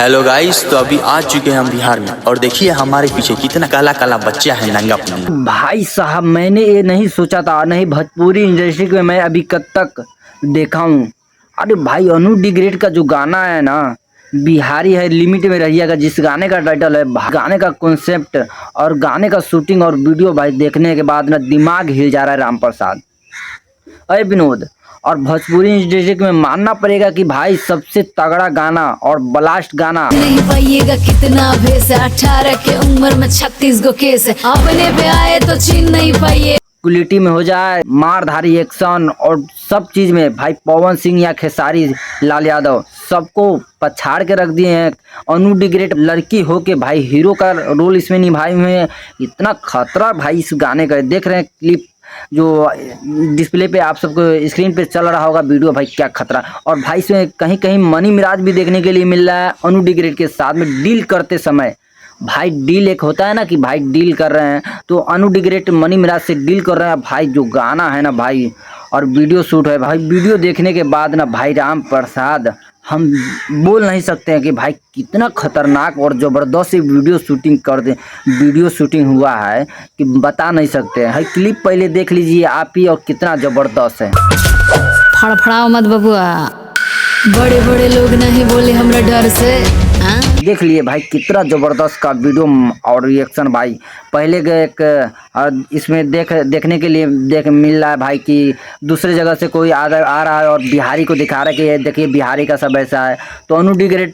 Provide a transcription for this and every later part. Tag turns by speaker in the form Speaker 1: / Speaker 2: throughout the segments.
Speaker 1: Hello guys, तो अभी आ चुके हैं हम बिहार में और देखिए हमारे पीछे कितना काला काला बच्चा है नंगा पुंगा।
Speaker 2: भाई साहब, मैंने ये नहीं सोचा था, नहीं भोजपुरी इंडस्ट्री में मैं अभी कब तक देखा हूँ। अरे भाई, अनु डिग्रेड का जो गाना है ना, बिहारी है लिमिट में रहिएगा, जिस गाने का टाइटल है, गाने का कॉन्सेप्ट और गाने का शूटिंग और वीडियो भाई देखने के बाद ना दिमाग हिल जा रहा है राम प्रसाद। अरे विनोद, और भोजपुरी इंडस्ट्री में मानना पड़ेगा कि भाई सबसे तगड़ा गाना और ब्लास्ट गाना
Speaker 3: नहीं पाइएगा कितना भेस है, 18 के उम्र में 36 गो केस है, अपने पे आए तो छीन नहीं पाइए।
Speaker 2: क्वालिटी में हो जाए, मारधारी एक्शन और सब चीज में भाई पवन सिंह या खेसारी लाल यादव सबको पछाड़ के रख दिए हैं। अनु डिग्रेड लड़की हो के भाई हीरो का रोल इसमें निभाए हुए हैं। इतना खतरा भाई इस गाने का, देख रहे हैं क्लिप जो डिस्प्ले पे आप सबको स्क्रीन पे चल रहा होगा वीडियो, भाई क्या खतरा। और भाई इसमें कहीं कहीं मनी मिराज भी देखने के लिए मिल रहा है अनु डिग्रेड के साथ में डील करते समय। भाई डील एक होता है ना कि भाई डील कर रहे हैं, तो अनु डिग्रेड मनी मिराज से डील कर रहे हैं। भाई जो गाना है ना भाई, और वीडियो शूट है भाई, वीडियो देखने के बाद ना भाई राम प्रसाद, हम बोल नहीं सकते हैं कि भाई कितना खतरनाक और ज़बरदस्त वीडियो शूटिंग कर दे, वीडियो शूटिंग हुआ है कि बता नहीं सकते हैं। भाई क्लिप पहले देख लीजिए आप ही, और कितना ज़बरदस्त है।
Speaker 3: फड़फड़ाओ मत बबुआ, बड़े बड़े लोग नहीं बोले हमरा डर से।
Speaker 2: देख लिए भाई कितना ज़बरदस्त का वीडियो और रिएक्शन भाई। पहले के एक इसमें देखने के लिए मिल रहा है भाई कि दूसरे जगह से कोई आ रहा है और बिहारी को दिखा रहा है कि ये देखिए बिहारी का सब ऐसा है। तो अनु डिग्रेड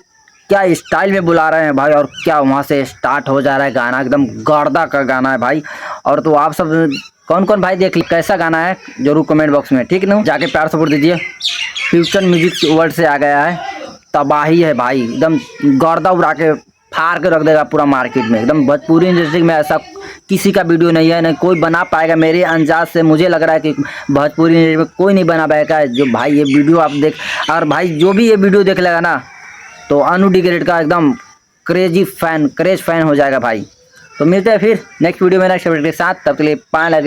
Speaker 2: क्या स्टाइल में बुला रहे हैं भाई, और क्या वहाँ से स्टार्ट हो जा रहा है गाना, एकदम गर्दा का गाना है भाई। और तो आप सब कौन कौन भाई देख कैसा गाना है जरूर कमेंट बॉक्स में, ठीक ना, जाके प्यार सपोर्ट दीजिए। फ्यूचर म्यूजिक वर्ल्ड से आ गया है, तबाही है भाई, एकदम गर्दा उड़ा के फाड़ के रख देगा पूरा मार्केट में। एकदम भोजपुरी इंडस्ट्री में ऐसा किसी का वीडियो नहीं है, नहीं कोई बना पाएगा। मेरे अंदाज से मुझे लग रहा है कि भोजपुरी इंडस्ट्री में कोई नहीं बना पाएगा जो भाई ये वीडियो आप देख। और भाई जो भी ये वीडियो देख लेगा ना, तो अनु डिग्रेड का एकदम क्रेज फैन हो जाएगा भाई। तो मिलते हैं फिर नेक्स्ट वीडियो में नेक्स्ट अपडेट के साथ, तब के लिए पाए लगे।